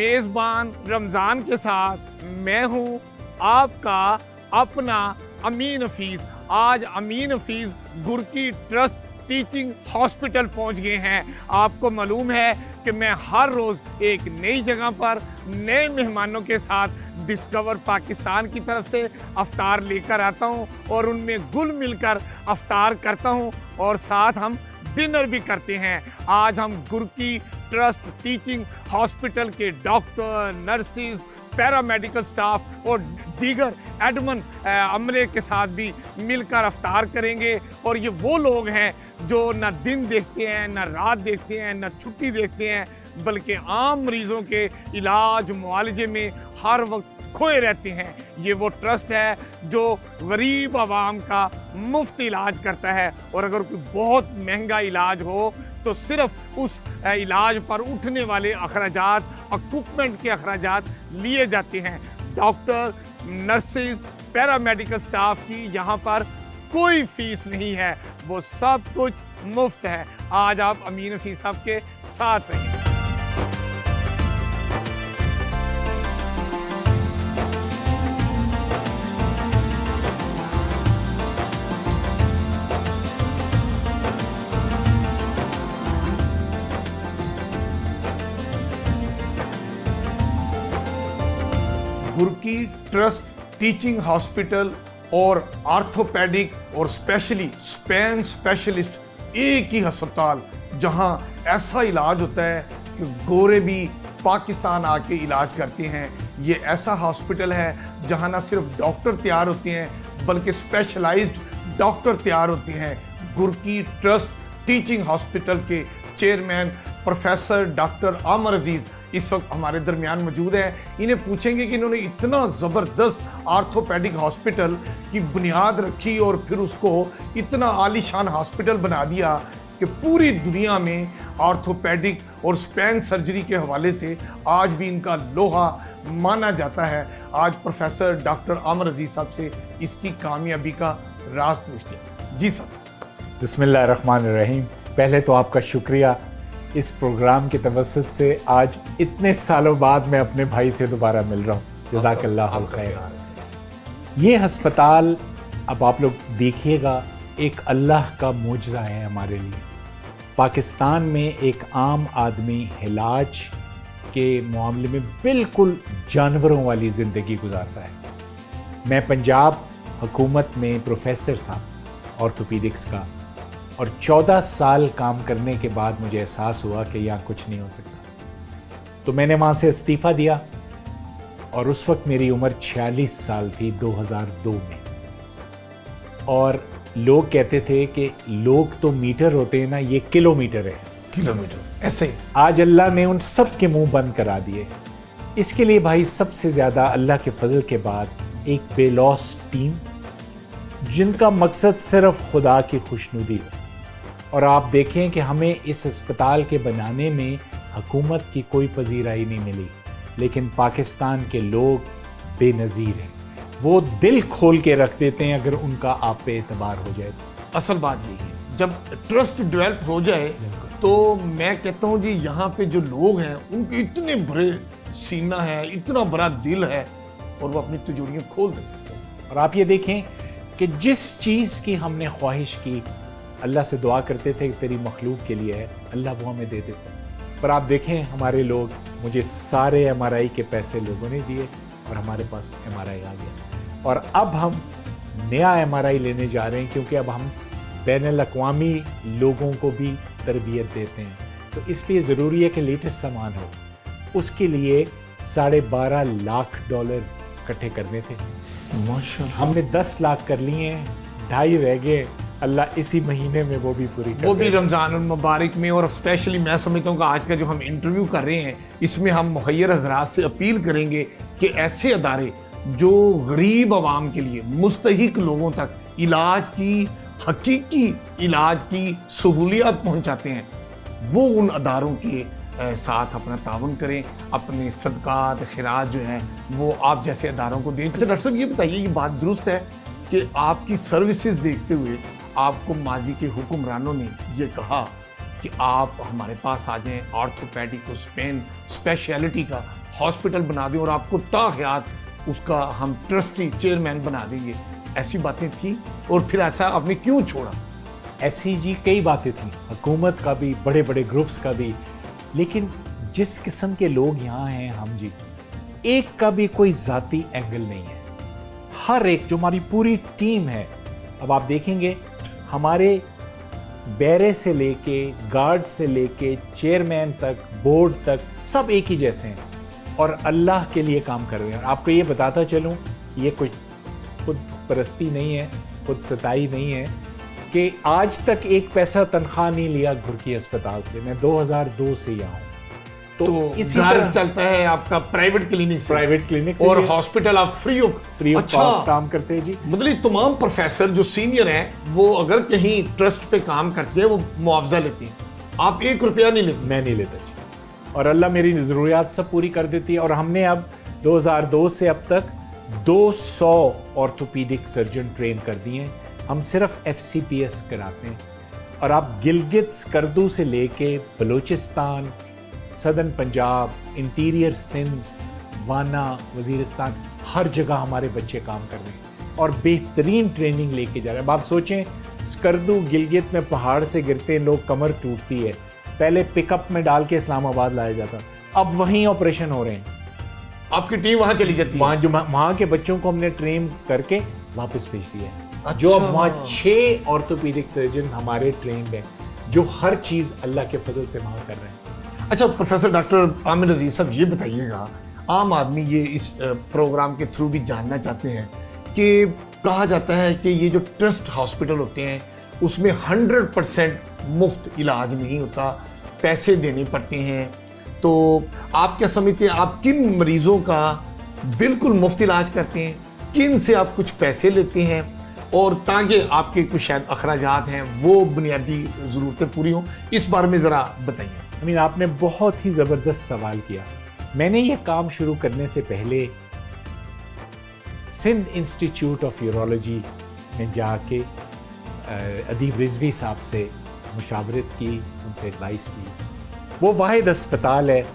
मेज़बान रमज़ान के साथ मैं हूँ आपका अपना अमीन हफीज़। आज अमीन हफीज़ गुरकी ट्रस्ट टीचिंग हॉस्पिटल पहुँच गए हैं। आपको मालूम है कि मैं हर रोज़ एक नई जगह पर नए मेहमानों के साथ डिस्कवर पाकिस्तान की तरफ से अफ्तार लेकर आता हूँ और उनमें गुल मिलकर अफ्तार करता हूँ और साथ हम डिनर भी करते हैं। आज हम गुरकी ट्रस्ट टीचिंग हॉस्पिटल के डॉक्टर, नर्सिस, पैरामेडिकल स्टाफ और दीगर एडमन अमले के साथ भी मिलकर अफ्तार करेंगे। और ये वो लोग हैं जो ना दिन देखते हैं, ना रात देखते हैं, ना छुट्टी देखते हैं, बल्कि आम मरीज़ों के इलाज मुआलजे में हर वक्त खोए रहते हैं। ये वो ट्रस्ट है जो गरीब आवाम का मुफ्त इलाज करता है और अगर कोई बहुत महंगा इलाज हो तो सिर्फ उस इलाज पर उठने वाले अखराजात, इक्विपमेंट के अखराजात लिए जाते हैं। डॉक्टर, नर्सेज, पैरामेडिकल स्टाफ की यहाँ पर कोई फीस नहीं है, वो सब कुछ मुफ्त है। आज आप अमीन हफीज़ साहब के साथ रहिए। गुरकी ट्रस्ट टीचिंग हॉस्पिटल और आर्थोपेडिक और स्पेशली स्पेन स्पेशलिस्ट एक ही अस्पताल जहां ऐसा इलाज होता है कि गोरे भी पाकिस्तान आके इलाज करते हैं। ये ऐसा हॉस्पिटल है जहां ना सिर्फ डॉक्टर तैयार होते हैं बल्कि स्पेशलाइज्ड डॉक्टर तैयार होते हैं। गुरकी ट्रस्ट टीचिंग हॉस्पिटल के चेयरमैन प्रोफेसर डॉक्टर आमर अजीज इस वक्त हमारे दरमियान मौजूद हैं। इन्हें पूछेंगे कि इन्होंने इतना ज़बरदस्त आर्थोपेडिक हॉस्पिटल की बुनियाद रखी और फिर उसको इतना आलीशान हॉस्पिटल बना दिया कि पूरी दुनिया में आर्थोपेडिक और स्पेन सर्जरी के हवाले से आज भी इनका लोहा माना जाता है। आज प्रोफेसर डॉक्टर आमर अजीज साहब से इसकी कामयाबी का राज पूछते हैं। जी साहब। बिस्मिल्लाहिर्रहमानिर्रहीम। पहले तो आपका शुक्रिया, इस प्रोग्राम के तवस्सुत से आज इतने सालों बाद मैं अपने भाई से दोबारा मिल रहा हूँ। जज़ाकल्लाहु खैर। ये अस्पताल अब आप लोग देखिएगा एक अल्लाह का मुजज़ा है हमारे लिए। पाकिस्तान में एक आम आदमी इलाज के मामले में बिल्कुल जानवरों वाली ज़िंदगी गुजारता है। मैं पंजाब हुकूमत में प्रोफेसर था ऑर्थोपीडिक्स का और 14 साल काम करने के बाद मुझे एहसास हुआ कि यहाँ कुछ नहीं हो सकता। तो मैंने वहाँ से इस्तीफ़ा दिया और उस वक्त मेरी उम्र 46 साल थी 2002 में। और लोग कहते थे कि लोग तो मीटर होते हैं ना, ये किलोमीटर है। किलोमीटर ऐसे ही आज अल्लाह ने उन सब के मुंह बंद करा दिए। इसके लिए भाई सबसे ज़्यादा अल्लाह के फजल के बाद एक बेलौस टीम जिनका मकसद सिर्फ खुदा की खुशनुदी है। और आप देखें कि हमें इस अस्पताल के बनाने में हुकूमत की कोई पजीराई नहीं मिली, लेकिन पाकिस्तान के लोग बेनज़ीर हैं। वो दिल खोल के रख देते हैं अगर उनका आप पे एतबार हो जाए। असल बात ये है, जब ट्रस्ट डेवलप हो जाए तो मैं कहता हूँ जी यहाँ पे जो लोग हैं उनके इतने बड़े सीना है, इतना बड़ा दिल है और वो अपनी तिजोरियाँ खोल देते हैं। और आप ये देखें कि जिस चीज़ की हमने ख्वाहिश की, अल्लाह से दुआ करते थे कि तेरी मखलूक के लिए है, अल्लाह वो हमें दे देता। पर आप देखें हमारे लोग, मुझे सारे MRI के पैसे लोगों ने दिए और हमारे पास MRI आ गया। और अब हम नया MRI लेने जा रहे हैं क्योंकि अब हम बैनुल अक़वामी लोगों को भी तरबियत देते हैं। तो इसलिए ज़रूरी है कि लेटेस्ट सामान हो। उसके लिए $12.5 लाख इकट्ठे करने थे। माशाअल्लाह। हमने 10 लाख कर लिए हैं, 2.5 रह गए। अल्लाह इसी महीने में वो भी पूरी कर वो भी देगा। रमज़ान मुबारक में। और स्पेशली मैं समझता हूँ कि आज का जो हम इंटरव्यू कर रहे हैं इसमें हम मुखय्यर हज़रात से अपील करेंगे कि ऐसे अदारे जो गरीब आवाम के लिए, मुस्तहिक लोगों तक इलाज की, हकीकी इलाज की सहूलियत पहुँचाते हैं, वो उन अदारों के साथ अपना ताउन करें। अपने सदकात खैरात जो हैं वो आप जैसे अदारों को दें। अच्छा डॉक्टर साहब ये बताइए, ये बात दुरुस्त है कि आपकी सर्विसेज देखते हुए आपको माजी के हुक्मरानों ने ये कहा कि आप हमारे पास आ जाएं, ऑर्थोपेडिक और स्पेन स्पेशलिटी का हॉस्पिटल बना दें और आपको ताहयात उसका हम ट्रस्टी चेयरमैन बना देंगे, ऐसी बातें थी? और फिर ऐसा आपने क्यों छोड़ा? ऐसी जी कई बातें थी, हुकूमत का भी, बड़े बड़े ग्रुप्स का भी, लेकिन जिस किस्म के लोग यहाँ हैं हम जी, एक का भी कोई जाती एंगल नहीं है। हर एक, जो हमारी पूरी टीम है, अब आप देखेंगे हमारे बैरे से लेके, गार्ड से लेके, चेयरमैन तक, बोर्ड तक, सब एक ही जैसे हैं और अल्लाह के लिए काम कर रहे हैं। आपको ये बताता चलूँ, ये कुछ खुद परस्ती नहीं है, खुद सताई नहीं है, कि आज तक एक पैसा तनख्वाह नहीं लिया घुर्की अस्पताल से। मैं 2002 से यहाँ हूँ, तो इसी घर तरह चलता है आपका प्राइवेट क्लिनिक से? प्राइवेट क्लिनिक से, और हॉस्पिटल आप फ्री ऑफ कॉस्ट काम करते हैं जी। मतलब तमाम प्रोफेसर जो सीनियर हैं वो अगर कहीं ट्रस्ट पे काम करते हैं वो मुआवजा लेते हैं, आप 1 रुपया नहीं लेते? मैं नहीं लेता जी, और अल्लाह मेरी ज़रूरियात सब पूरी कर देती है। और हमने अब 2002 से अब तक 200 ऑर्थोपीडिक सर्जन ट्रेन कर दिए हैं। हम सिर्फ FCPS कराते हैं। और आप गिलगित स्कर्दू से लेके बलूचिस्तान, सदर्न पंजाब, इंटीरियर सिंध, वाना, वजीरिस्तान, हर जगह हमारे बच्चे काम कर रहे हैं और बेहतरीन ट्रेनिंग लेके जा रहे हैं। अब आप सोचें, स्कर्दू गिलगित में पहाड़ से गिरते हैं लोग, कमर टूटती है, पहले पिकअप में डाल के इस्लामाबाद लाया जाता, अब वहीं ऑपरेशन हो रहे हैं। आपकी टीम वहां चली जाती है? वहाँ के बच्चों को हमने ट्रेन करके वापस भेज दिया है। अच्छा। जो अब वहाँ 6 ऑर्थोपीडिक सर्जन हमारे ट्रेंड हैं, जो हर चीज़ अल्लाह के फजल से वहाँ कर रहे हैं। अच्छा प्रोफेसर डॉक्टर आमिर अजीज साहब, ये बताइएगा, आम आदमी ये इस प्रोग्राम के थ्रू भी जानना चाहते हैं कि कहा जाता है कि ये जो ट्रस्ट हॉस्पिटल होते हैं उसमें 100% मुफ्त इलाज नहीं होता, पैसे देने पड़ते हैं, तो आप क्या समझते हैं, आप किन मरीजों का बिल्कुल मुफ्त इलाज करते हैं, किन से आप कुछ पैसे लेते हैं, और ताकि आपके कुछ शायद अखराजात हैं वो बुनियादी ज़रूरतें पूरी हों, इस बारे में ज़रा बताइए। आपने बहुत ही ज़बरदस्त सवाल किया। मैंने ये काम शुरू करने से पहले सिंध इंस्टीट्यूट ऑफ यूरोलॉजी में जाके अदीब रिजवी साहब से मुशावरत की, उनसे एडवाइस ली। वो वाहिद अस्पताल है,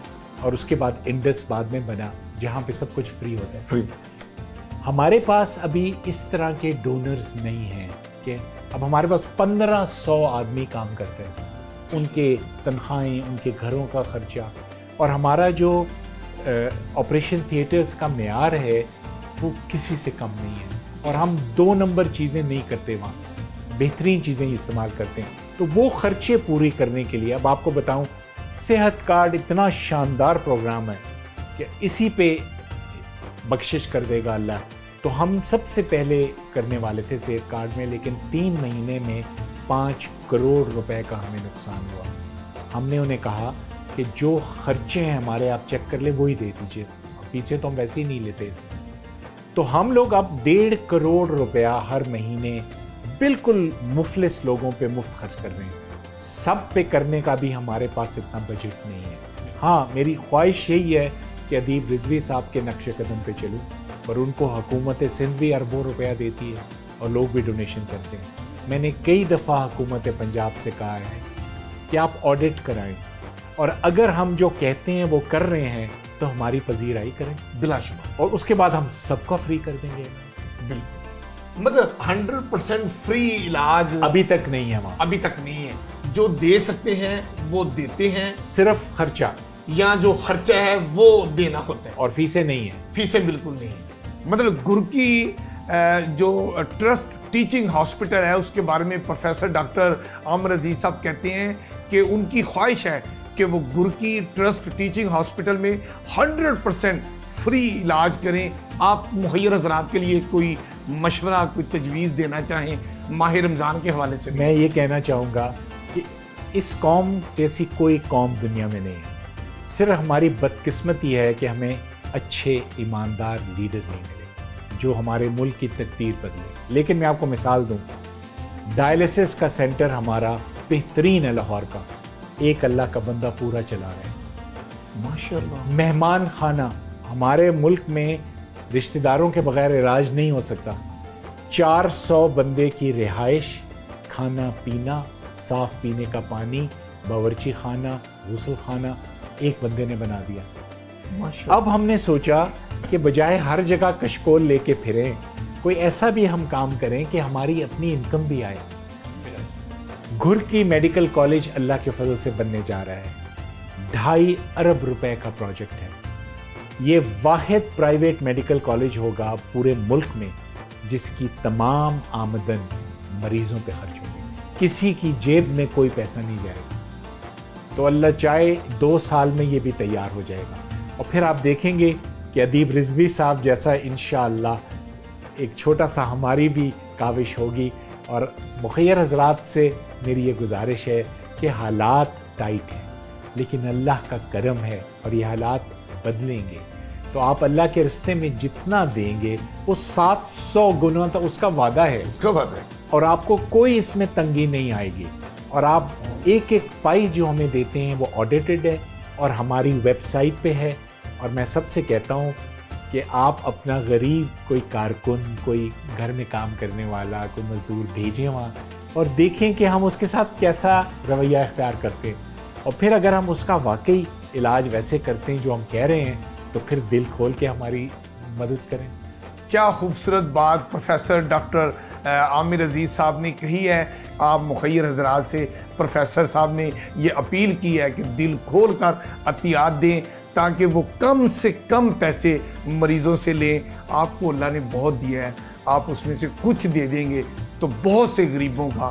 और उसके बाद इंडस बाद में बना, जहाँ पे सब कुछ फ्री होता है। फ्री। हमारे पास अभी इस तरह के डोनर्स नहीं हैं कि अब हमारे पास 1500 आदमी काम करते हैं, उनके तनख्वाहें, उनके घरों का खर्चा, और हमारा जो ऑपरेशन थिएटर्स का मेयार है वो किसी से कम नहीं है, और हम 2 नंबर चीज़ें नहीं करते, वहाँ बेहतरीन चीज़ें इस्तेमाल करते हैं। तो वो खर्चे पूरी करने के लिए, अब आपको बताऊँ, सेहत कार्ड इतना शानदार प्रोग्राम है कि इसी पे बख्शिश कर देगा अल्लाह। तो हम सबसे पहले करने वाले थे सेहत कार्ड में, लेकिन 3 महीने में 5 करोड़ रुपए का हमें नुकसान हुआ। हमने उन्हें कहा कि जो खर्चे हैं हमारे, आप चेक कर ले, वही दे दीजिए, पीछे तो हम वैसे ही नहीं लेते। तो हम लोग अब 1.5 करोड़ रुपया हर महीने बिल्कुल मुफलिस लोगों पे मुफ्त खर्च कर रहे हैं। सब पे करने का भी हमारे पास इतना बजट नहीं है। हाँ, मेरी ख्वाहिश यही है कि अदीब रिजवी साहब के नक्शे कदम पे चलूँ, पर उनको हुकूमत सिंध भी अरबों रुपया देती है और लोग भी डोनेशन करते हैं। मैंने कई दफ़ा हुकूमत पंजाब से कहा है कि आप ऑडिट कराएं, और अगर हम जो कहते हैं वो कर रहे हैं तो हमारी पजीराई करें बिलाशुबा, और उसके बाद हम सबका फ्री कर देंगे। बिल्कुल, मतलब 100% फ्री इलाज अभी तक नहीं है वहाँ, अभी तक नहीं है। जो दे सकते हैं वो देते हैं, सिर्फ खर्चा, या जो खर्चा है वो देना होता है, और फीसें नहीं है। फीसें बिल्कुल नहीं है। मतलब गुरकी जो ट्रस्ट टीचिंग हॉस्पिटल है उसके बारे में प्रोफेसर डॉक्टर आमिर अजीज साहब कहते हैं कि उनकी ख्वाहिश है कि वो गुरकी ट्रस्ट टीचिंग हॉस्पिटल में 100% फ्री इलाज करें। आप मुहैयर हज़रात के लिए कोई मशवरा, कोई तजवीज़ देना चाहें माह रमज़ान के हवाले से? मैं ये कहना चाहूँगा कि इस कौम जैसी कोई कौम दुनिया में नहीं है। सिर्फ हमारी बदकिस्मती है कि हमें अच्छे ईमानदार लीडर नहीं मिले जो हमारे मुल्क की तकदीर बदले। लेकिन मैं आपको मिसाल दूं, डायलिसिस का सेंटर हमारा बेहतरीन है लाहौर का, एक अल्लाह का बंदा पूरा चला रहा है माशाअल्लाह। मेहमान खाना, हमारे मुल्क में रिश्तेदारों के बगैर इलाज नहीं हो सकता। 400 बंदे की रिहाइश, खाना पीना, साफ़ पीने का पानी, बावर्ची खाना, गुस्ल खाना एक बंदे ने बना दिया। अब हमने सोचा कि बजाय हर जगह कशकोल लेके फिरें, कोई ऐसा भी हम काम करें कि हमारी अपनी इनकम भी आए। घुर्की मेडिकल कॉलेज अल्लाह के फजल से बनने जा रहा है। 2.5 अरब रुपए का प्रोजेक्ट है। ये वाहिद प्राइवेट मेडिकल कॉलेज होगा पूरे मुल्क में जिसकी तमाम आमदन मरीजों पे खर्च होगी, किसी की जेब में कोई पैसा नहीं जाएगा। तो अल्लाह चाहे 2 साल में ये भी तैयार हो जाएगा और फिर आप देखेंगे कि अदीब रिजवी साहब जैसा इंशाअल्लाह एक छोटा सा हमारी भी काविश होगी। और मुखैर हजरात से मेरी ये गुजारिश है कि हालात टाइट हैं लेकिन अल्लाह का करम है और ये हालात बदलेंगे। तो आप अल्लाह के रिश्ते में जितना देंगे वो 700 गुना तो उसका वादा है, उसका वादा है, और आपको कोई इसमें तंगी नहीं आएगी। और आप एक एक पाई जो हमें देते हैं वो ऑडिटेड है और हमारी वेबसाइट पे है। और मैं सबसे कहता हूँ कि आप अपना गरीब कोई कारकुन, कोई घर में काम करने वाला, कोई मजदूर भेजें वहाँ और देखें कि हम उसके साथ कैसा रवैया इख्तियार करते हैं। और फिर अगर हम उसका वाकई इलाज वैसे करते हैं जो हम कह रहे हैं तो फिर दिल खोल के हमारी मदद करें। क्या खूबसूरत बात प्रोफेसर डॉक्टर आमिर अजीज़ साहब ने कही है। आप मुखैर हजरात से प्रोफेसर साहब ने ये अपील की है कि दिल खोल कर अतियात दें ताकि वो कम से कम पैसे मरीज़ों से लें। आपको अल्लाह ने बहुत दिया है, आप उसमें से कुछ दे देंगे तो बहुत से गरीबों का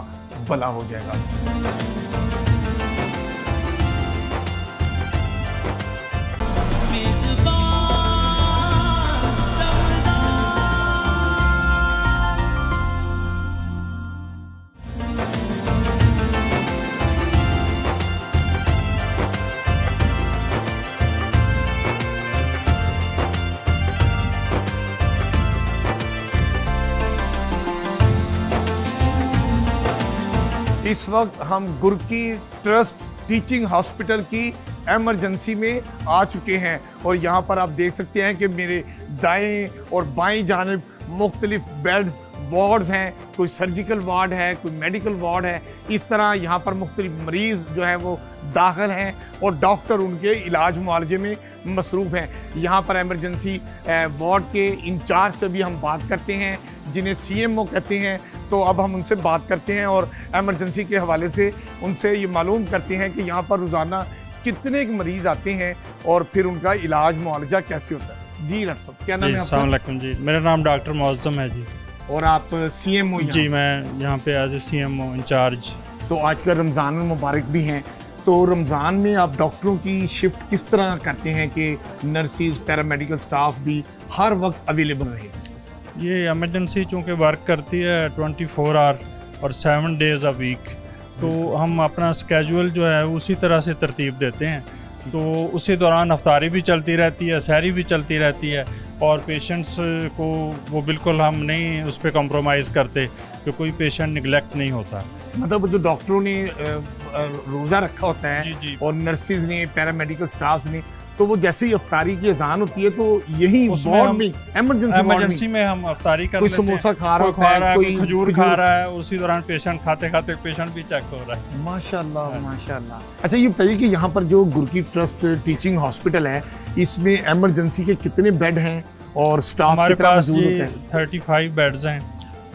भला हो जाएगा। इस वक्त हम गुरकी ट्रस्ट टीचिंग हॉस्पिटल की एमरजेंसी में आ चुके हैं और यहाँ पर आप देख सकते हैं कि मेरे दाएं और बाएं जानिब मुख्तलिफ बेड्स वार्ड्स हैं। कोई सर्जिकल वार्ड है, कोई मेडिकल वार्ड है। इस तरह यहाँ पर मुख्तलिफ मरीज़ जो है वो दाखिल हैं और डॉक्टर उनके इलाज मुआलजे में मसरूफ़ हैं। यहाँ पर एमरजेंसी वार्ड के इंचार्ज से भी हम बात करते हैं जिन्हें CMO कहते हैं। तो अब हम उनसे बात करते हैं और एमरजेंसी के हवाले से उनसे ये मालूम करते हैं कि यहाँ पर रोज़ाना कितने मरीज़ आते हैं और फिर उनका इलाज मुआलजा कैसे होता है। जी डॉक्टर साहब, क्या नाम है आपका? अस्सलाम वालेकुम जी, मेरा नाम डॉक्टर मौज़म है जी। और आप CMO? जी, मैं यहाँ पे एज ए CMO इंचार्ज। तो आजकल रमज़ान मुबारक भी हैं, तो रमज़ान में आप डॉक्टरों की शिफ्ट किस तरह करते हैं कि नर्सिस, पैरामेडिकल स्टाफ भी हर वक्त अवेलेबल रहे? ये इमरजेंसी चूँकि वर्क करती है 24 आवर और 7 डेज़ अ वीक, तो हम अपना स्केजुअल जो है उसी तरह से तरतीब देते हैं। तो उसी दौरान अफ्तारी भी चलती रहती है, सहरी भी चलती रहती है और पेशेंट्स को वो बिल्कुल हम नहीं उस पर कॉम्प्रोमाइज़ करते कि कोई पेशेंट निगलेक्ट नहीं होता। मतलब जो डॉक्टरों ने रोज़ा रखा होता है जी, जी। और नर्सिस ने, पैरामेडिकल स्टाफ ने, तो वो जैसे ही अफ्तारी की अजान होती है तो यही वार्ड में इमरजेंसी में हम अफ्तारी कर कोई लेते हैं। समोसा खा रहा कोई है, कोई खजूर खा रहा है, उसी दौरान पेशेंट खाते खाते पेशेंट भी चेक हो रहा है। माशाल्लाह माशाल्लाह। अच्छा, ये बताइए कि यहाँ पर जो गुरकी ट्रस्ट टीचिंग हॉस्पिटल है इसमें एमरजेंसी के कितने बेड हैं और स्टाफ हमारे कितना पास मौजूद ये होता है? 35 बेड्स हैं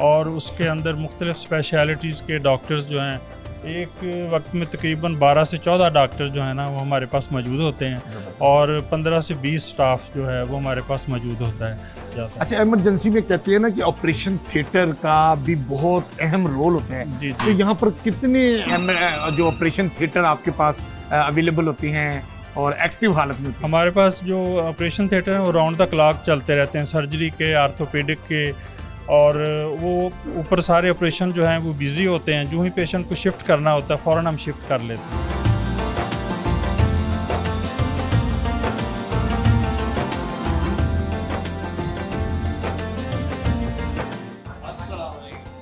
और उसके अंदर मुख्तलिफ स्पेशलिटीज़ के डॉक्टर्स जो हैं, एक वक्त में तकरीबन 12 से 14 डॉक्टर जो है ना वो हमारे पास मौजूद होते हैं और 15 से 20 स्टाफ जो है वो हमारे पास मौजूद होता है। अच्छा, इमरजेंसी में कहते हैं ना कि ऑपरेशन थिएटर का भी बहुत अहम रोल होता है। जी, तो यहाँ पर कितने जो ऑपरेशन थिएटर आपके पास अवेलेबल होते हैं और एक्टिव हालत में? हमारे पास जो ऑपरेशन थिएटर हैं वो राउंड द क्लॉक चलते रहते हैं, सर्जरी के, आर्थोपेडिक के, और वो ऊपर सारे ऑपरेशन जो हैं वो बिजी होते हैं। जो ही पेशेंट को शिफ्ट करना होता है फ़ौरन हम शिफ्ट कर लेते हैं।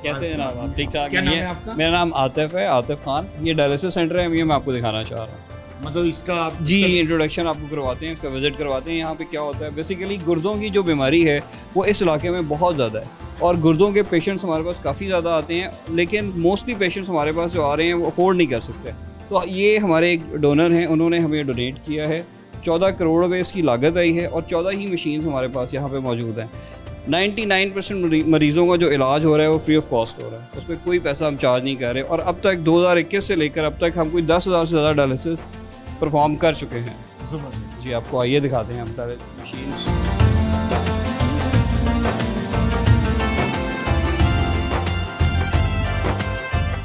कैसे जनाब, आप ठीक ठाक क्या नाम है हैं? आपका? मेरा नाम आतिफ है, आतिफ खान। ये डायलिसिस सेंटर है, ये मैं आपको दिखाना चाह रहा हूँ। मतलब इसका जी, इंट्रोडक्शन आपको करवाते हैं, इसका विजिट करवाते हैं। यहाँ पे क्या होता है, बेसिकली गुर्दों की जो बीमारी है वो इस इलाके में बहुत ज़्यादा है और गुर्दों के पेशेंट्स हमारे पास काफ़ी ज़्यादा आते हैं, लेकिन मोस्टली पेशेंट्स हमारे पास जो आ रहे हैं वो अफोर्ड नहीं कर सकते। तो ये हमारे एक डोनर हैं, उन्होंने हमें डोनेट किया है 14 करोड़ रुपए इसकी लागत आई है और 14 ही मशीन हमारे पास यहाँ पे मौजूद हैं। 99% मरीज़ों का जो इलाज हो रहा है वो फ्री ऑफ कॉस्ट हो रहा है, उसमें कोई पैसा हम चार्ज नहीं कर रहे। और अब तक 2021 से लेकर अब तक हम कोई 10,000 से ज़्यादा डायलिसिस परफॉर्म कर चुके हैं। जी आपको आइए दिखाते हैं हम मशीन्स।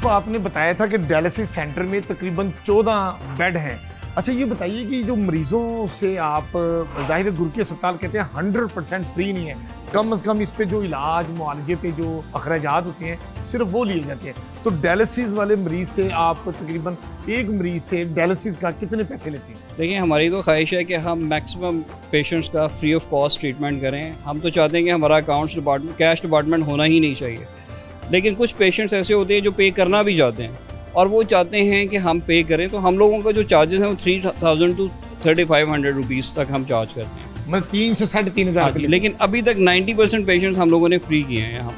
तो आपने बताया था कि डायलिसिस सेंटर में तकरीबन 14 बेड हैं। अच्छा ये बताइए कि जो मरीजों से आप ज़ाहिर है गुरकी अस्पताल कहते हैं 100% फ्री नहीं है, कम से कम इस पे जो इलाज मुआलजे पे जो अखराजात होते हैं सिर्फ वो लिए जाते हैं। तो डायलिसिस वाले मरीज से आप तकरीबन एक मरीज से डायलिसिस का कितने पैसे लेते हैं? देखिए हमारी तो ख्वाहिश है कि हम मैक्सिमम पेशेंट्स का फ्री ऑफ कॉस्ट ट्रीटमेंट करें। हम तो चाहते हैं कि हमारा अकाउंट्स डिपार्टमेंट कैश डिपार्टमेंट होना ही नहीं चाहिए, लेकिन कुछ पेशेंट्स ऐसे होते हैं जो पे करना भी चाहते हैं और वो चाहते हैं कि हम पे करें, तो हम लोगों का जो चार्जेस हैं वो 3,000 to 3,500 रुपीज़ तक हम चार्ज करते हैं। मतलब 3 से 3,500 लेकिन अभी तक 90% पेशेंट्स हम लोगों ने फ्री किए हैं यहाँ।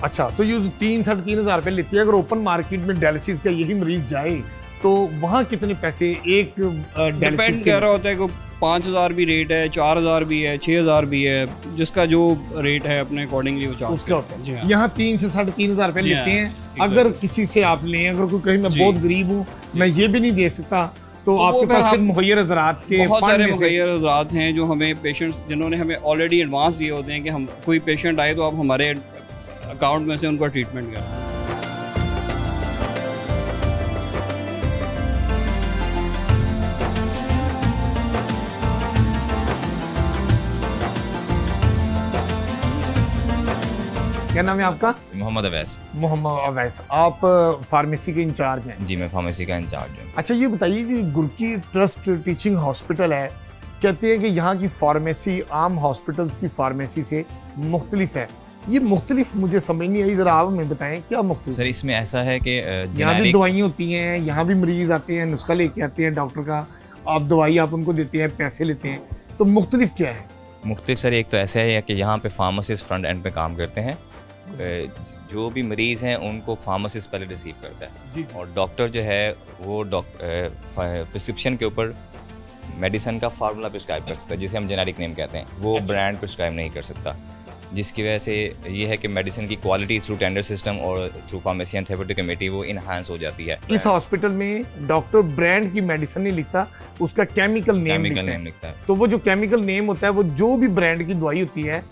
अच्छा तो ये 3-3,500 रुपये लेते हैं। अगर ओपन मार्केट में डायलिसिस का यही मरीज जाए तो वहाँ कितने पैसे एक डायलिसिस डिपेंड कर रहा होता है कि 5,000 भी रेट है, 4,000 भी है, 6,000 भी है, जिसका जो रेट है अपने अकॉर्डिंगली वो चार्ज उसका होता है। जी हाँ। यहाँ 3 से 3,500 रुपये लेते हैं। अगर किसी से आप लें, अगर कोई कहीं मैं बहुत गरीब हूँ, मैं ये भी नहीं दे सकता, तो आपके पास फिर मुहैयर हज़रात के बहुत सारे मुहैयर हज़रात हैं जो हमें पेशेंट्स जिन्होंने हमें ऑलरेडी एडवांस दिए होते हैं कि हम कोई पेशेंट आए तो आप हमारे अकाउंट में से उनका ट्रीटमेंट करें। क्या नाम है आपका? मोहम्मद अवैस। मोहम्मद अवैस, आप फार्मेसी के इंचार्ज हैं? जी मैं फार्मेसी का इंचार्ज हूँ। अच्छा ये बताइए कि गुरकी ट्रस्ट टीचिंग हॉस्पिटल है, कहते हैं कि यहाँ की फार्मेसी आम हॉस्पिटल्स की फार्मेसी से मुख्तलिफ है। ये मुख्तलिफ मुझे समझ नहीं आई, जरा आप हमें बताएं क्या मुख्तलिफ? सर इसमें ऐसा है कि यहाँ भी दवाइयाँ होती हैं, यहाँ भी मरीज आते हैं, नुस्खा लेके आते हैं डॉक्टर का, आप दवाई आप उनको देते हैं, पैसे लेते हैं, तो मुख्तलिफ क्या है? मुख्तलिफ सर एक तो ऐसा है कि यहाँ पे फार्मासिस्ट फ्रंट एंड पे काम करते हैं। जो भी मरीज़ हैं उनको फार्मासिस्ट पहले रिसीव करता है जी। और डॉक्टर जो है वो प्रिस्क्रिप्शन के ऊपर मेडिसिन का फार्मूला प्रिस्क्राइब कर सकता है, जिसे हम जेनेरिक नेम कहते हैं। वो ब्रांड प्रिस्क्राइब नहीं कर सकता, जिसकी वजह से ये है कि मेडिसिन की क्वालिटी थ्रू टेंडर सिस्टम और through pharmacy and therapeutic committee वो इनहांस हो जाती है। इस हॉस्पिटल में डॉक्टर ब्रांड की मेडिसिन नहीं लिखता, उसका केमिकल नेम लिखता है। तो वो जो केमिकल नेम होता है वो जो भी ब्रांड की दवाई होती है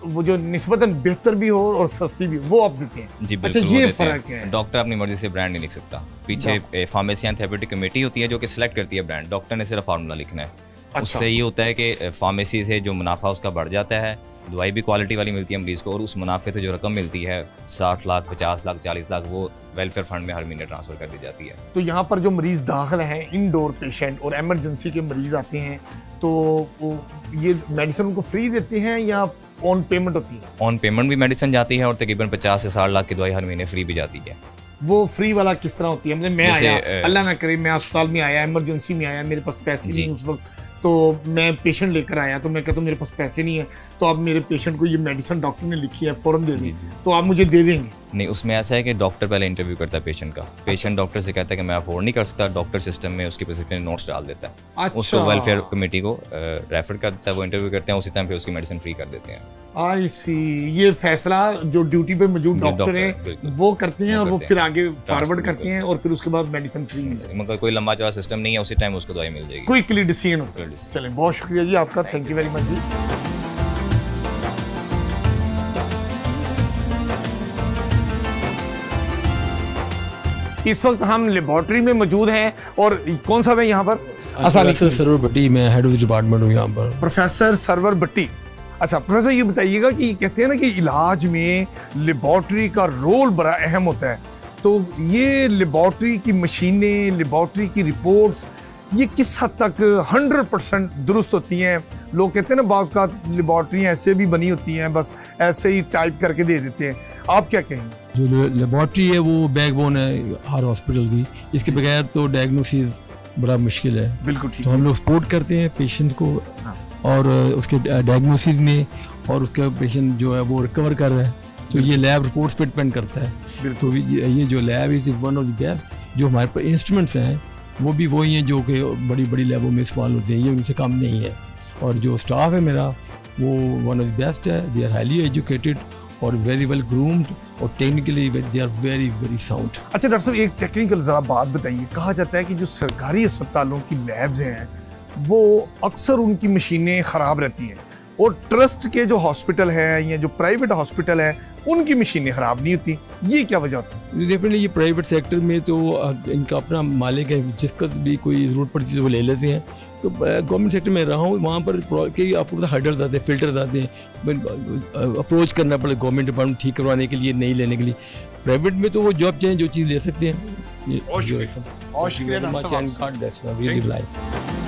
वो जो निस्बतन बेहतर भी हो और सस्ती भी हो वो आप देते हैं। जी अच्छा ये फर्क है। डॉक्टर अपनी मर्जी से ब्रांड नहीं लिख सकता, पीछे फार्मेसी एंड थेरेप्यूटिक कमेटी होती है जो कि सिलेक्ट करती है ब्रांड, डॉक्टर ने सिर्फ फार्मूला लिखना है। अच्छा। उससे ये होता है कि फार्मेसी से जो मुनाफा उसका बढ़ जाता है, दवाई भी क्वालिटी वाली मिलती है मरीज़ को, और उस मुनाफे से जो रकम मिलती है 60 लाख 50 लाख 40 लाख वो वेलफेयर फंड में हर महीने ट्रांसफ़र कर दी जाती है। तो यहाँ पर जो मरीज़ दाखिल हैं, इनडोर पेशेंट और एमरजेंसी के मरीज़ आते हैं, तो ये मेडिसिन उनको फ्री देते हैं या ऑन पेमेंट होती है? ऑन पेमेंट भी मेडिसिन जाती है और तकरीबन 50 से 60 लाख की दवाई हर महीने फ्री भी जाती है। वो फ्री वाला किस तरह होती है? मतलब मैं जैसे, आया, अल्लाह ना करे मैं अस्पताल में आया, इमरजेंसी में आया, मेरे पास पैसे नहीं उस वक्त, तो मैं पेशेंट लेकर आया, तो मैं कहता हूँ मेरे पास पैसे नहीं है, तो आप मेरे पेशेंट को ये मेडिसिन डॉक्टर ने लिखी है फ़ौरन दे दें, तो आप मुझे दे देंगे? नहीं, उसमें ऐसा है कि डॉक्टर पहले इंटरव्यू करता है पेशेंट का। पेशेंट डॉक्टर से कहता है कि मैं अफोर्ड नहीं कर सकता, डॉक्टर सिस्टम में उसकी प्रिस्क्रिप्शन नोट्स डाल देता है। अच्छा। उसको वेलफेयर कमेटी को रेफर कर देता है, वो इंटरव्यू करते हैं, उसी टाइम पे उसकी मेडिसिन फ्री कर देते हैं। आई सी, ये फैसला जो ड्यूटी पे मौजूद डॉक्टर हैं वो करते हैं और वो फिर आगे फॉरवर्ड करते हैं और फिर उसके बाद मेडिसिन फ्री मिल जाएगी। मगर कोई लंबा चौड़ा सिस्टम नहीं है, उसी टाइम उसको दवाई मिल जाएगी। क्विकली डिसीजन होता है। चलें, बहुत शुक्रिया जी आपका, थैंक यू वेरी मच जी। इस वक्त हम लेबोरेटरी में मौजूद हैं और कौन सा है यहाँ पर? प्रोफेसर सरवर भट्टी, मैं हेड ऑफ डिपार्टमेंट हूँ यहाँ पर। प्रोफेसर सरवर भट्टी, अच्छा प्रोफेसर ये बताइएगा कि कहते हैं ना कि इलाज में लेबोरेटरी का रोल बड़ा अहम होता है, तो ये लेबोरेटरी की मशीनें, लेबोरेटरी की रिपोर्ट्स ये किस हद तक 100% दुरुस्त होती हैं? लोग कहते हैं ना बाज़ का लेबोरेटरी ऐसे भी बनी होती हैं, बस ऐसे ही टाइप करके दे देते हैं, आप क्या कहेंगे? जो लेबोरेटरी है वो बैकबोन है हर हॉस्पिटल की, इसके बगैर तो डायग्नोसिस बड़ा मुश्किल है। बिल्कुल ठीक। तो हम लोग सपोर्ट करते हैं पेशेंट को और उसके डायग्नोसिस में, और उसका पेशेंट जो है वो रिकवर कर रहा है, तो ये लैब रिपोर्ट्स पे डिपेंड करता है। तो ये जो lab is one of the best, जो हमारे पास इंस्ट्रूमेंट्स हैं वो भी वही हैं जो कि बड़ी बड़ी लैबों में इस्तेमाल होते हैं, ये उनसे कम नहीं है। और जो स्टाफ है मेरा वो वन ऑफ द बेस्ट है, दे आर हाईली एजुकेटेड और वेरी वेल ग्रूम्ड और technically they are very very sound. अच्छा डॉक्टर साहब, एक टेक्निकल ज़रा बात बताइए। कहा जाता है कि जो सरकारी अस्पतालों की लैब्स हैं वो अक्सर उनकी मशीनें ख़राब रहती हैं और ट्रस्ट के जो हॉस्पिटल हैं या जो प्राइवेट हॉस्पिटल हैं उनकी मशीनें ख़राब नहीं होती, ये क्या वजह होती है? डेफिनेटली ये प्राइवेट सेक्टर में तो इनका अपना मालिक है, जिसका भी कोई ज़रूरत पड़ती है वो ले लेते हैं। तो गवर्नमेंट सेक्टर में रहा हूँ, वहाँ पर कई आपको पता हर्डल्स आते हैं, फिल्टर्स आते हैं, अप्रोच करना पड़े गवर्नमेंट डिपार्टमेंट ठीक करवाने के लिए, नहीं लेने के लिए। प्राइवेट में तो वो जॉब चाहें जो चीज़ ले सकते हैं। और शुक्रिया डॉक्टर साहब।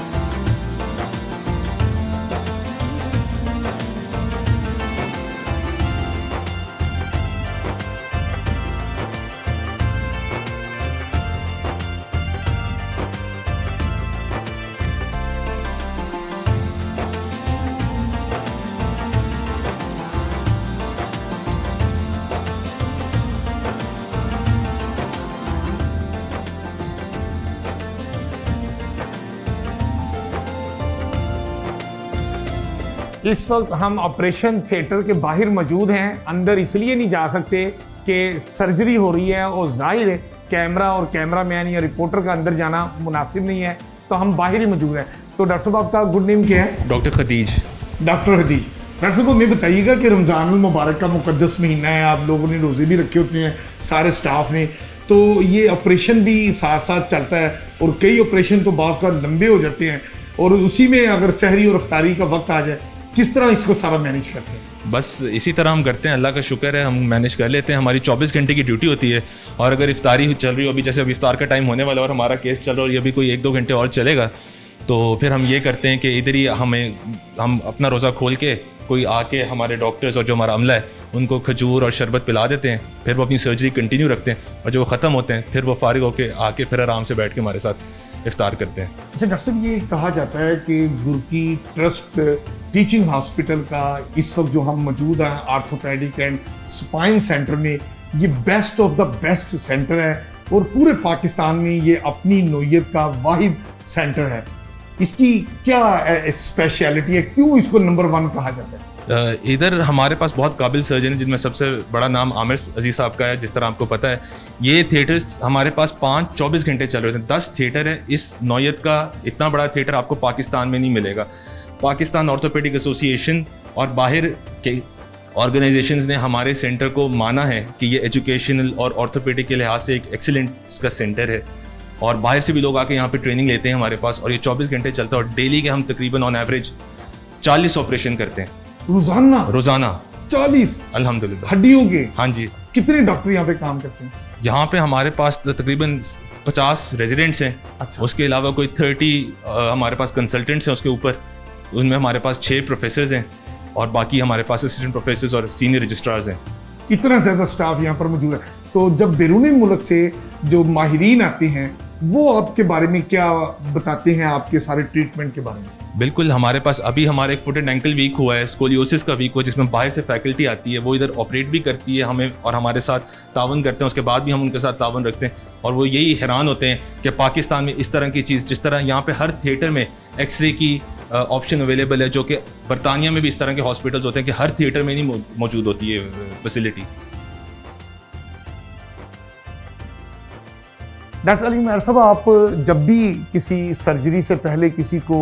इस वक्त हम ऑपरेशन थिएटर के बाहर मौजूद हैं। अंदर इसलिए नहीं जा सकते कि सर्जरी हो रही है और जाहिर है कैमरा और कैमरामैन या रिपोर्टर का अंदर जाना मुनासिब नहीं है, तो हम बाहर ही मौजूद हैं। तो डॉक्टर साहब आपका गुड नेम क्या है? डॉक्टर खदीज। डॉक्टर हदीज। डॉक्टर साहब हमें बताइएगा कि रमज़ान मुबारक का मुकद्दस महीना है, आप लोगों ने रोज़े भी रखे होते हैं सारे स्टाफ ने, तो ये ऑपरेशन भी साथ साथ चलता है और कई ऑपरेशन तो बात का लंबे हो जाते हैं और उसी में अगर सहरी और अफ्तारी का वक्त आ जाए, किस तरह इसको सारा मैनेज करते हैं? बस इसी तरह हम करते हैं, अल्लाह का शुक्र है हम मैनेज कर लेते हैं। हमारी 24 घंटे की ड्यूटी होती है और अगर इफ्तारी चल रही हो, अभी जैसे अभी इफ्तार का टाइम होने वाला और हमारा केस चल रहा है और ये भी कोई 1-2 घंटे और चलेगा, तो फिर हम ये करते हैं कि इधर ही हम अपना रोज़ा खोल के कोई आके हमारे डॉक्टर्स और जो हमारा अमला है उनको खजूर और शरबत पिला देते हैं, फिर वो अपनी सर्जरी कंटिन्यू रखते हैं और जो ख़त्म होते हैं फिर वो फारिग होकर आके फिर आराम से बैठ के हमारे साथ इफ्तार करते हैं। अच्छा डॉक्टर साहब, ये कहा जाता है कि गुरकी ट्रस्ट टीचिंग हॉस्पिटल का इस वक्त जो हम मौजूद हैं आर्थोपेडिक एंड स्पाइन सेंटर में, ये best of the best centre है और पूरे पाकिस्तान में ये अपनी नोयत का वाहिद सेंटर है। इसकी क्या स्पेशलिटी है, क्यों इसको नंबर 1 कहा जाता है? इधर हमारे पास बहुत काबिल सर्जन है जिनमें सबसे बड़ा नाम आमिर अजीज साहब का है। जिस तरह आपको पता है ये थिएटर हमारे पास 24 घंटे चल रहे थे, 10 थिएटर है। इस नौयत का इतना बड़ा थिएटर आपको पाकिस्तान में नहीं मिलेगा। पाकिस्तान ऑर्थोपेडिक एसोसिएशन और बाहर के ऑर्गेनाइजेशंस ने हमारे सेंटर को माना है कि ये एजुकेशनल और ऑर्थोपेडिक के लिहाज से एक एक्सीलेंस का सेंटर है और बाहर से भी लोग आके यहाँ पे ट्रेनिंग लेते हैं हमारे पास और ये 24 घंटे चलता है और डेली के हम तकरीबन ऑन एवरेज 40 ऑपरेशन करते हैं रोजाना 40 अल्हम्दुलिल्लाह हड्डियों के। हाँ जी। कितने डॉक्टर यहाँ पे काम करते हैं? यहाँ पे हमारे पास तकरीबन 50 रेजिडेंट्स हैं। अच्छा। उसके अलावा कोई 30 हमारे पास कंसल्टेंट्स हैं उसके ऊपर, उनमें हमारे पास 6 प्रोफेसर्स हैं और बाकी हमारे पास असिस्टेंट प्रोफेसर्स और सीनियर रजिस्ट्रार्स हैं। इतना ज़्यादा स्टाफ यहाँ पर मौजूद है। तो जब बैरूनी मुल्क से जो माहिरीन आते हैं वो आपके बारे में क्या बताते हैं, आपके सारे ट्रीटमेंट के बारे में? बिल्कुल, हमारे पास अभी हमारे एक फुट एंड एंकल वीक हुआ है, स्कोलियोसिस का वीक हुआ, जिसमें बाहर से फैकल्टी आती है, वो इधर ऑपरेट भी करती है हमें और हमारे साथ तावन करते हैं। उसके बाद भी हम उनके साथ तावन रखते हैं और वो यही हैरान होते हैं कि पाकिस्तान में इस तरह की चीज़, जिस तरह यहाँ पे हर थिएटर में एक्सरे की ऑप्शन अवेलेबल है, जो कि बरतानिया में भी इस तरह के हॉस्पिटल्स होते हैं कि हर थिएटर में नहीं मौजूद होती है फैसिलिटी। डॉक्टर अली उमर साहब, आप जब भी किसी सर्जरी से पहले किसी को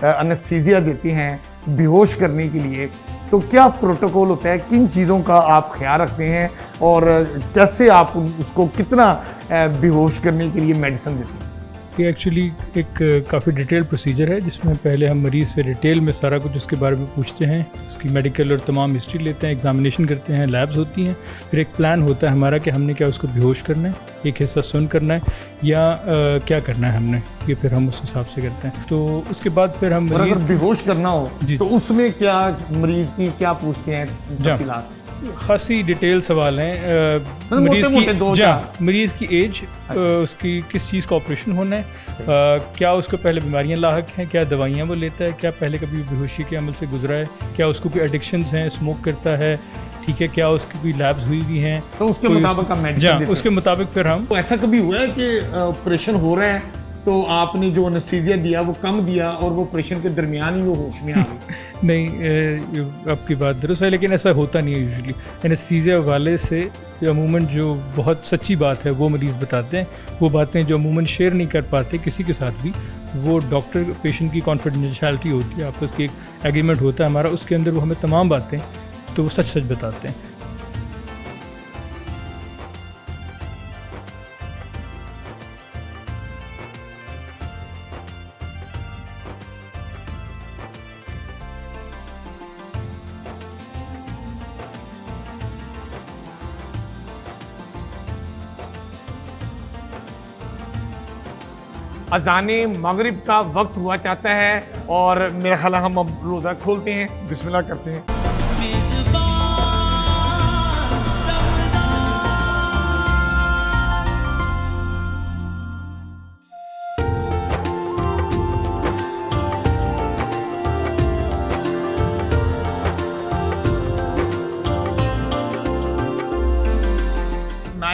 एनेस्थीसिया देते हैं बेहोश करने के लिए, तो क्या प्रोटोकॉल होता है, किन चीज़ों का आप ख्याल रखते हैं और कैसे आप उसको कितना बेहोश करने के लिए मेडिसिन देते हैं? ये एक्चुअली एक काफ़ी डिटेल प्रोसीजर है जिसमें पहले हम मरीज़ से डिटेल में सारा कुछ उसके बारे में पूछते हैं, उसकी मेडिकल और तमाम हिस्ट्री लेते हैं, एग्जामिनेशन करते हैं, लैब्स होती हैं, फिर एक प्लान होता है हमारा कि हमने क्या उसको बेहोश करना है, एक हिस्सा सुन करना है या क्या करना है हमने, ये फिर हम उस हिसाब से करते हैं। तो उसके बाद फिर हम अगर बेहोश करना हो जी, तो उसमें क्या मरीज़ की क्या पूछते हैं तफसीलात? खासी डिटेल सवाल हैं। मरीज़ की एज, उसकी किस चीज़ का ऑपरेशन होना है, क्या उसको पहले बीमारियां लाहक हैं, क्या दवाइयां वो लेता है, क्या पहले कभी बेहोशी के अमल से गुजरा है, क्या उसको कोई एडिक्शंस हैं, स्मोक करता है, ठीक है, क्या उसकी कोई लैब्स हुई भी हैं, तो उसके मुताबिक हम मेडिसिन देते हैं। उसके मुताबिक फिर हम। तो ऐसा कभी हुआ है कि ऑपरेशन हो रहा है तो तो आपने जो एनेस्थीसिया दिया वो कम दिया और वो ऑपरेशन के दरमियान ही वो होश में आ गई। नहीं, आपकी बात दुरुस्त है, लेकिन ऐसा होता नहीं है यूजुअली। एनेस्थीसिया वाले से अमूमन जो बहुत सच्ची बात है वो मरीज़ बताते हैं, वो बातें जो अमूमन शेयर नहीं कर पाते किसी के साथ भी, वो डॉक्टर पेशेंट की कॉन्फिडेंशियलिटी होती है, आपस की एक एग्रीमेंट होता है हमारा, उसके अंदर वो हमें तमाम बातें तो वो सच सच बताते हैं। अज़ाने मगरिब का वक्त हुआ चाहता है और मेरा ख्याल है हम अब रोज़ा खोलते हैं, बिस्मिल्लाह करते हैं।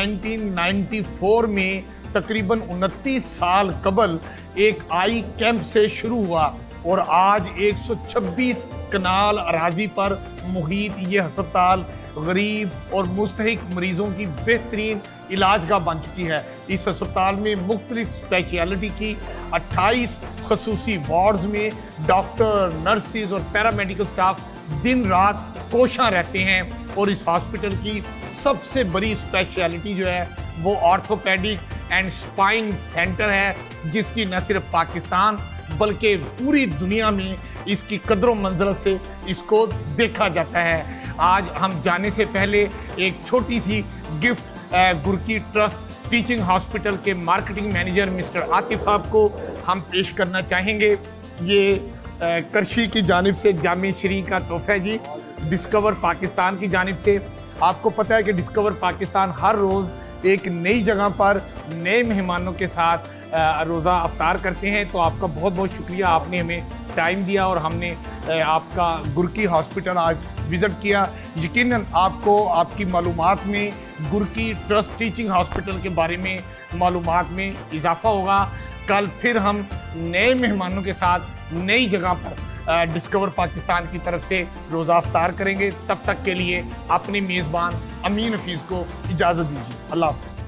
...1994 में तकरीबन 29 साल कबल एक आई कैंप से शुरू हुआ और आज 126 कनाल अराजी पर मुहित ये हस्पताल गरीब और मुस्तहिक मरीजों की बेहतरीन इलाजगाह बन चुकी है। इस अस्पताल में मुख्तलिफ स्पेशलिटी की 28 खसूसी वार्ड्स में डॉक्टर, नर्सिस और पैरामेडिकल स्टाफ दिन रात कोशां रहते हैं और इस हॉस्पिटल की सबसे बड़ी स्पेशलिटी जो है वो ऑर्थोपेडिक एंड स्पाइन सेंटर है, जिसकी न सिर्फ पाकिस्तान बल्कि पूरी दुनिया में इसकी कदर मंजरत से इसको देखा जाता है। आज हम जाने से पहले एक छोटी सी गिफ्ट गुरकी ट्रस्ट टीचिंग हॉस्पिटल के मार्केटिंग मैनेजर मिस्टर आतिफ साहब को हम पेश करना चाहेंगे। ये करशी की जानिब से जामे श्री का तोहफा है जी, डिस्कवर पाकिस्तान की जानिब से। आपको पता है कि डिस्कवर पाकिस्तान हर रोज़ एक नई जगह पर नए मेहमानों के साथ रोज़ा अफ्तार करते हैं, तो आपका बहुत बहुत शुक्रिया, आपने हमें टाइम दिया और हमने आपका गुरकी हॉस्पिटल आज विज़िट किया। यकीनन आपको आपकी मालूमात में गुरकी ट्रस्ट टीचिंग हॉस्पिटल के बारे में मालूमात में इजाफ़ा होगा। कल फिर हम नए मेहमानों के साथ नई जगह पर डिस्कवर पाकिस्तान की तरफ से रोज़ा अफ्तार करेंगे। तब तक के लिए अपने मेज़बान अमीन हफीज़ को इजाज़त दीजिए। अल्लाह हाफ़िज़।